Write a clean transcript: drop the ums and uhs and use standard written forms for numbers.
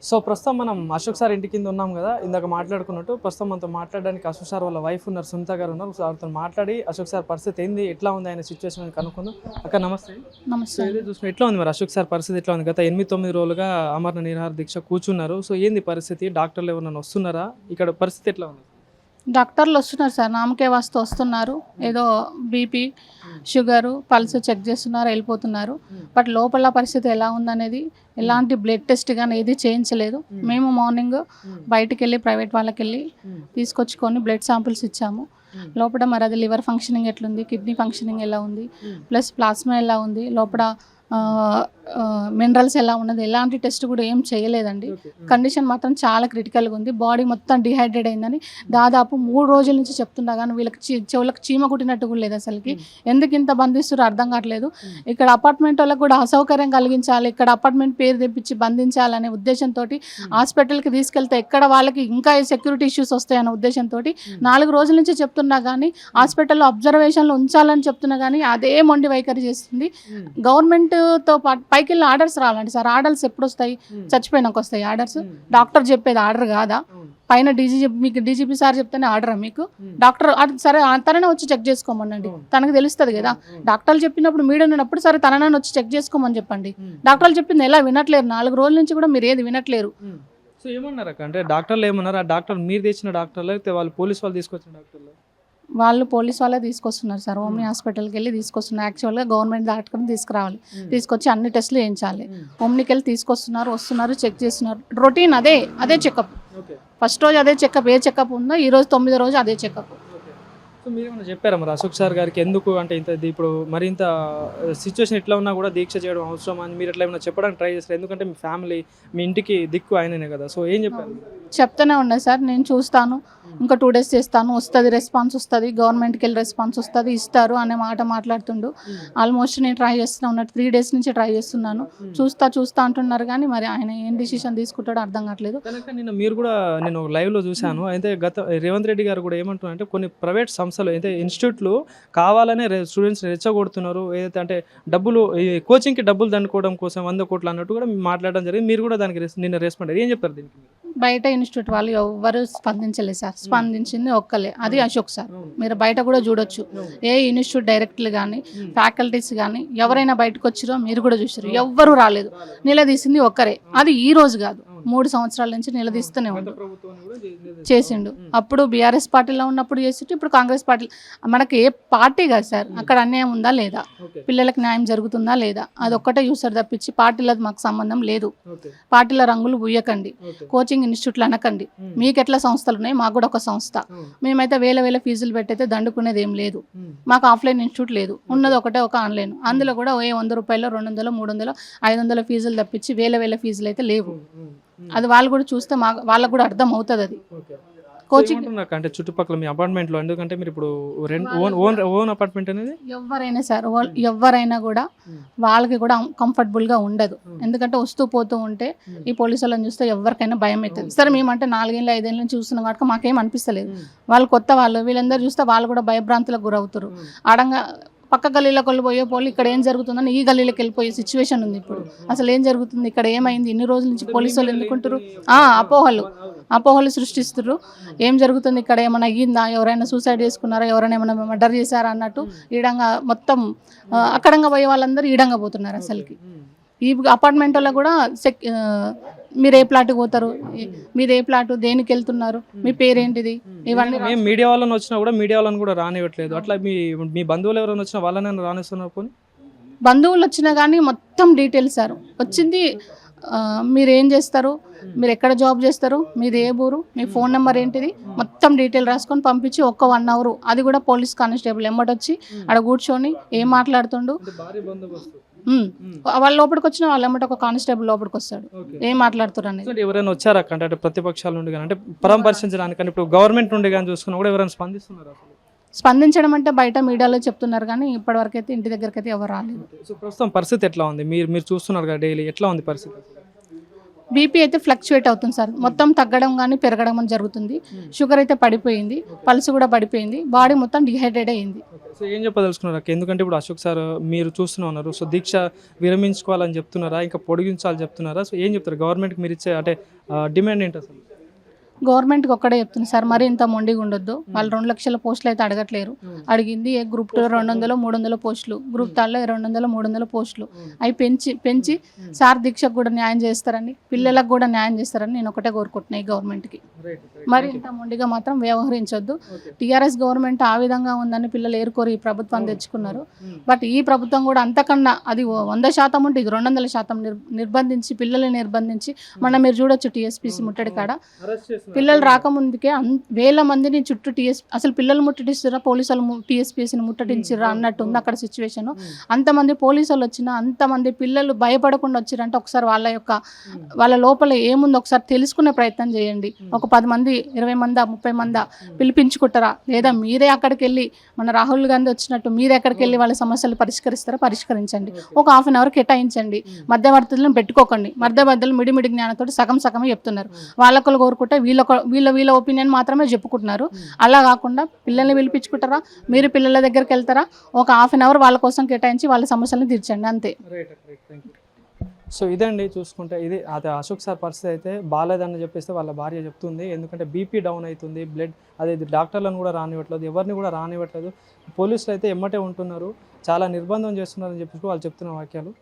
So ప్రస్తుతం మనం Ashok sir ఇంటి కింద ఉన్నాం కదా, ఇందాక మాట్లాడుకున్నట్టు ప్రస్తుతం మనతో మాట్లాడడానికి అశోక్ సార్ వాళ్ళ వైఫ్ ఉన్నారు, సునీత గారు ఉన్నారు. సో వాళ్ళతో మాట్లాడి అశోక్ సార్ పరిస్థితి ఏంది, ఎట్లా ఉంది ఆయన సిచ్యువేషన్ అని కనుక్కుందాం. అక్క నమస్తే. నమస్తే. చూసిన ఎట్లా ఉంది మరి అశోక్ సార్ పరిస్థితి ఎట్లా ఉంది? గత 8-9 రోజులుగా అమరణ నిరాహార దీక్ష కూర్చున్నారు. సో ఏంది పరిస్థితి? డాక్టర్లు ఎవరైనా వస్తున్నారా? ఇక్కడ పరిస్థితి ఎట్లా ఉంది? డాక్టర్లు వస్తున్నారు సార్, నామకే వాస్తు వస్తున్నారు. ఏదో బీపీ, షుగరు, పల్స్ చెక్ చేస్తున్నారు, వెళ్ళిపోతున్నారు. బట్ లోపల పరిస్థితి ఎలా ఉందనేది, ఎలాంటి బ్లడ్ టెస్ట్ కానీ ఏది చేయించలేదు. మేము మార్నింగ్ బయటికి వెళ్ళి ప్రైవేట్ వాళ్ళకి వెళ్ళి తీసుకొచ్చుకొని బ్లడ్ శాంపిల్స్ ఇచ్చాము. లోపల మరి అది లివర్ ఫంక్షనింగ్ ఎట్లుంది, కిడ్నీ ఫంక్షనింగ్ ఎలా ఉంది, ప్లస్ ప్లాస్మా ఎలా ఉంది, లోపల మినరల్స్ ఎలా ఉన్నది, ఎలాంటి టెస్ట్ కూడా ఏం చేయలేదండి. కండిషన్ మాత్రం చాలా క్రిటికల్గా ఉంది. బాడీ మొత్తం డిహైడ్రేట్ అయిందని దాదాపు 3 రోజుల నుంచి చెప్తున్నా కానీ వీళ్ళకి చెవులకు చీమ కుట్టినట్టు కూడా లేదు. అసలుకి ఎందుకు ఇంత బంధిస్తారో అర్థం కావట్లేదు. ఇక్కడ అపార్ట్మెంట్ వాళ్ళకి కూడా అసౌకర్యం కలిగించాలి, ఇక్కడ అపార్ట్మెంట్ పేరు తెప్పించి బంధించాలనే ఉద్దేశంతో హాస్పిటల్కి తీసుకెళ్తే ఎక్కడ వాళ్ళకి ఇంకా సెక్యూరిటీ ఇష్యూస్ వస్తాయనే ఉద్దేశంతో 4 రోజుల నుంచి చెప్తున్నా కానీ, హాస్పిటల్లో అబ్జర్వేషన్లో ఉంచాలని చెప్తున్నా కానీ అదే మొండి వైఖరి చేస్తుంది. గవర్నమెంట్తో పాటు పైకి వెళ్ళి ఆర్డర్స్ రావాలండి సార్. ఆర్డర్స్ ఎప్పుడు వస్తాయి? చచ్చిపోయినాక వస్తాయి ఆర్డర్స్. డాక్టర్ చెప్పేది ఆర్డర్ కాదా? పైన మీకు డీజీపీ సార్ చెప్తేనే ఆర్డరా మీకు? డాక్టర్ సరే తననే వచ్చి చెక్ చేసుకోమనండి, తనకు తెలుస్తుంది కదా. డాక్టర్లు చెప్పినప్పుడు మీడియా ఉన్నప్పుడు సరే తననే వచ్చి చెక్ చేసుకోమని చెప్పండి. డాక్టర్లు చెప్పింది ఎలా వినట్లేరు? 4 రోజుల నుంచి కూడా మీరు ఏది వినట్లేరు. సో ఏమన్నారు అక్క? అంటే డాక్టర్లు ఏమన్నారు? ఆ డాక్టర్ మీరు తెచ్చిన డాక్టర్లు లేకపోతే వాళ్ళు పోలీసు వాళ్ళు తీసుకొచ్చిన డాక్టర్లు? వాళ్ళు పోలీస్ వాళ్ళే తీసుకొస్తున్నారు సార్. ఓమ్ని హాస్పిటల్కి వెళ్ళి తీసుకొస్తున్నారు. యాక్చువల్గా గవర్నమెంట్ డాక్టర్ని తీసుకురావాలి, తీసుకొచ్చి అన్ని టెస్టులు చేయించాలి. ఓమ్నికి వెళ్ళి తీసుకొస్తున్నారు, వస్తున్నారు, చెక్ చేస్తున్నారు. రొటీన్ అదే చెకప్. ఫస్ట్ రోజు అదే చెకప్, ఏ చెకప్ ఉందో ఈ రోజు 9వ రోజు అదే చెకప్. సో మీరు ఏమైనా చెప్పారా మరి అశోక్ సార్ గారికి? ఎందుకు అంటే ఇప్పుడు మరింత సిచ్యువేషన్ ఎట్లా ఉన్నా కూడా దీక్ష చేయడం అవసరం అని మీరు ఎట్లా ఏమైనా చెప్పడానికి ట్రై చేస్తారు? ఎందుకంటే మీ ఫ్యామిలీ, మీ ఇంటికి దిక్కు ఆయననే కదా. సో ఏం చెప్పారు? చెప్తూనే ఉన్నాయి సార్, నేను చూస్తాను, ఇంకా 2 days చేస్తాను, వస్తుంది రెస్పాన్స్ వస్తుంది, గవర్నమెంట్కి వెళ్ళి రెస్పాన్స్ వస్తుంది, ఇస్తారు అనే మాట మాట్లాడుతుండు. ఆల్మోస్ట్ నేను ట్రై చేస్తూనే ఉన్నట్టు 3 days నుంచి ట్రై చేస్తున్నాను. చూస్తా అంటున్నారు కానీ మరి ఆయన ఏం డిసిషన్ తీసుకుంటాడో అర్థం కావట్లేదు. నిన్న మీరు కూడా నేను లైవ్లో చూశాను. అయితే రేవంత్ రెడ్డి గారు కూడా ఏమంటున్నారంటే కొన్ని ప్రైవేట్ సంస్థలు అయితే ఇన్స్టిట్యూట్లు కావాలనే స్టూడెంట్స్ రెచ్చగొడుతున్నారు. ఏదైతే అంటే డబ్బులు కోచింగ్కి డబ్బులు దండుకోవడం కోసం 100 కోట్లు అన్నట్టు కూడా మాట్లాడడం జరిగింది. మీరు కూడా దానికి నిన్న రెస్పాండ్ ఏం చెప్పారు దీనికి? బయట ఇన్స్టిట్యూట్ వాళ్ళు ఎవరు స్పందించలేదు సార్. స్పందించింది ఒక్కలే, అది అశోక్ సార్. మీరు బయట కూడా చూడొచ్చు. ఏ ఇన్స్టిట్యూట్ డైరెక్టర్లు కానీ ఫ్యాకల్టీస్ కానీ ఎవరైనా బయటకు వచ్చిరో మీరు కూడా చూసారు, ఎవ్వరూ రాలేదు. నిలదీసింది ఒక్కరే. అది ఈ రోజు కాదు, 3 సంవత్సరాల నుంచి నిలదీస్తూనే ఉండు చేసిండు. అప్పుడు బీఆర్ఎస్ పార్టీలో ఉన్నప్పుడు చేసిండు, ఇప్పుడు కాంగ్రెస్ పార్టీ. మనకి ఏ పార్టీ కాదు సార్, అక్కడ అన్యాయం ఉందా లేదా, పిల్లలకు న్యాయం జరుగుతుందా లేదా, అదొక్కటే చూసారు తప్పించి పార్టీలది మాకు సంబంధం లేదు. పార్టీల రంగులు బుయ్యకండి, కోచింగ్ ఇన్స్టిట్యూట్లు అనకండి. మీకు ఎట్లా సంస్థలు ఉన్నాయి, మాకు కూడా ఒక సంస్థ. మేమైతే వేల ఫీజులు పెట్టయితే దండుకునేది ఏం లేదు. మాకు ఆఫ్లైన్ ఇన్స్టిట్యూట్ లేదు, ఉన్నది ఒకటే ఒక ఆన్లైన్. అందులో కూడా 100 రూపాయలు, 200, 300, 500 ఫీజులు తప్పించి వేల ఫీజులు అయితే లేవు. అది వాళ్ళు కూడా చూస్తే వాళ్ళకు కూడా అర్థం అవుతుంది. అది కోచింగ్ అంటే చుట్టుపక్కల మీ అపార్ట్మెంట్ లో, ఎందుకంటే మీరు ఇప్పుడు ఓన్ అపార్ట్మెంట్ అనేది ఎవరైనా సార్, ఎవరైనా కూడా వాళ్ళకి కూడా కంఫర్టబుల్ గా ఉండదు. ఎందుకంటే వస్తూ పోతూ ఉంటే ఈ పోలీసు వాళ్ళని చూస్తే ఎవరికైనా భయం అవుతుంది. సరే మేమంటే 4 ఏళ్ళు 5 ఏళ్ళ నుంచి చూస్తున్నాం కాబట్టి మాకేం అనిపిస్తలేదు. వాళ్ళు కొత్త వాళ్ళు, వీళ్ళందరూ చూస్తే వాళ్ళు కూడా భయభ్రాంతులకు గురవుతారు. ఆడంగా పక్క గల్లీలోకి వెళ్ళిపోయే పోలు ఇక్కడ ఏం జరుగుతుందని ఈ గల్లీలోకి వెళ్ళిపోయే సిచ్యువేషన్ ఉంది. ఇప్పుడు అసలు ఏం జరుగుతుంది, ఇక్కడ ఏమైంది, ఇన్ని రోజుల నుంచి పోలీసు వాళ్ళు ఎందుకుంటారు? అపోహలు సృష్టిస్తున్నారు. ఏం జరుగుతుంది, ఇక్కడ ఏమైనా అయ్యిందా, ఎవరైనా సూసైడ్ చేసుకున్నారా, ఎవరైనా ఏమైనా మర్డర్ చేశారా అన్నట్టు ఈడంగా మొత్తం అక్కడంగా పోయే వాళ్ళందరూ ఈడంగా పోతున్నారు. అసలుకి ఈ అపార్ట్మెంట్ వల్ల కూడా మీరు ఏ ప్లాట్కి పోతారు, మీరు ఏ ప్లాట్, దేనికి వెళ్తున్నారు, మీ పేరేంటిది, ఇవన్నీ మీడియా వాళ్ళని వచ్చినా కూడా మీడియా వాళ్ళని కూడా రానివ్వట్లేదు. అట్లా మీ బంధువులు ఎవరైనా వచ్చినా వాళ్ళని రానిస్తున్నారు. పోనీ బంధువులు వచ్చినా కానీ మొత్తం డీటెయిల్స్ సార్ వచ్చింది. మీరు ఏం చేస్తారు, మీరు ఎక్కడ జాబ్ చేస్తారు, మీది ఏ ఊరు, మీ ఫోన్ నెంబర్ ఏంటిది, మొత్తం డీటెయిల్ రాసుకొని పంపించి 1 hour అది కూడా పోలీస్ కానిస్టేబుల్ ఎమ్మటొచ్చి ఆడ కూర్చొని ఏం మాట్లాడుతుండు. వాళ్ళ లోపలికి వచ్చిన వాళ్ళ ఎమ్మట ఒక కానిస్టేబుల్ లోపలికి వస్తాడు, ఏం మాట్లాడుతారు అనేది. ఎవరైనా వచ్చారా అంటే ప్రతిపక్షాల నుండి కానీ, అంటే పరామర్శించడానికి, ఇప్పుడు గవర్నమెంట్ నుండి కానీ చూసుకున్నా కూడా ఎవరైనా స్పందిస్తున్నారు? స్పందించడం అంటే బయట మీడియాలో చెప్తున్నారు కానీ ఇప్పటివరకు అయితే ఇంటి దగ్గరికి అయితే ఎవరు రాలేదు. సో ప్రస్తుతం పరిస్థితి ఎట్లా ఉంది? మీరు చూస్తున్నారు కదా డైలీ, ఎట్లా ఉంది పరిస్థితి? బీపీ అయితే ఫ్లక్చువేట్ అవుతుంది సార్, మొత్తం తగ్గడం కానీ పెరగడం అని జరుగుతుంది. షుగర్ అయితే పడిపోయింది, పల్స్ కూడా పడిపోయింది, బాడీ మొత్తం డిహైడ్రేట్ అయ్యింది. సో ఏం చెప్పదలుచుకున్నారు అక్క? ఎందుకంటే ఇప్పుడు అశోక్ సార్ మీరు చూస్తూనే ఉన్నారు, సో దీక్ష విరమించుకోవాలని చెప్తున్నారా, ఇంకా పొడిగించాలని చెప్తున్నారా? సో ఏం చెప్తారు గవర్నమెంట్కి మీరు ఇచ్చే అంటే డిమాండ్ ఏంటి అసలు? గవర్నమెంట్కి ఒక్కడే చెప్తుంది సార్, మరి ఇంత మొండిగా ఉండొద్దు. వాళ్ళు 2 లక్షల పోస్టులు అయితే అడగట్లేరు. అడిగింది ఏ గ్రూప్ 2 200 300 పోస్టులు, గ్రూప్ 3లో 200 300 పోస్టులు అవి పెంచి సార్ దీక్షకు కూడా న్యాయం చేస్తారని, పిల్లలకు కూడా న్యాయం చేస్తారని నేను ఒకటే కోరుకుంటున్నాను ఈ గవర్నమెంట్కి. మరి ఇంత మొండిగా మాత్రం వ్యవహరించొద్దు. టీఆర్ఎస్ గవర్నమెంట్ ఆ విధంగా ఉందని పిల్లలు ఏరుకోరు ఈ ప్రభుత్వాన్ని తెచ్చుకున్నారు. బట్ ఈ ప్రభుత్వం కూడా అంతకన్నా అది 100% ఉంటే ఇది 200% నిర్బంధించి, పిల్లల్ని నిర్బంధించి మన మీరు చూడొచ్చు టీఎస్పీసీ ముట్టడి కాడ పిల్లలు రాకముందుకే వేల మందిని చుట్టూ అసలు పిల్లలు ముట్టడిస్తారా, పోలీసులు టీఎస్పీఎస్ని ముట్టడించారా అన్నట్టు ఉంది అక్కడ సిచ్యువేషన్. అంతమంది పోలీసులు వచ్చినా, అంతమంది పిల్లలు భయపడకుండా వచ్చిరంటే ఒకసారి వాళ్ళ లోపల ఏముందో ఒకసారి తెలుసుకునే ప్రయత్నం చేయండి. ఒక 10 మంది 20 మంది 30 మంది పిలిపించుకుంటారా, లేదా మీరే అక్కడికి వెళ్ళి మన రాహుల్ గాంధీ వచ్చినట్టు మీరే అక్కడికి వెళ్ళి వాళ్ళ సమస్యలు పరిష్కరిస్తారా, పరిష్కరించండి. ఒక ½ అన్ అవర్ కేటాయించండి. మధ్యవర్తులను పెట్టుకోకండి. మధ్యవర్తులు మిడిమిడి జ్ఞానంతో సగమే చెప్తున్నారు. వాళ్ళకు కోరుకుంటే వీళ్ళ ఒపీనియన్ మాత్రమే చెప్పుకుంటున్నారు. అలా కాకుండా పిల్లల్ని పిలిపించుకుంటారా, మీరు పిల్లల దగ్గరికి వెళ్తారా, ఒక ½ అన్ అవర్ వాళ్ళ కోసం కేటాయించి వాళ్ళ సమస్యలను తీర్చండి, అంతే. సో ఇదండి చూసుకుంటే ఇది అదే అశోక్ సార్ పరిస్థితి అయితే బాగాలేదని చెప్పేస్తే వాళ్ళ భార్య చెప్తుంది. ఎందుకంటే బీపీ డౌన్ అవుతుంది, బ్లడ్ అదే డాక్టర్లను కూడా రానివ్వట్లేదు, ఎవరిని కూడా రానివ్వట్లేదు. పోలీసులు అయితే ఎమ్మటే ఉంటున్నారు, చాలా నిర్బంధం చేస్తున్నారని చెప్పేసి వాళ్ళు చెప్తున్న వాక్యాలు.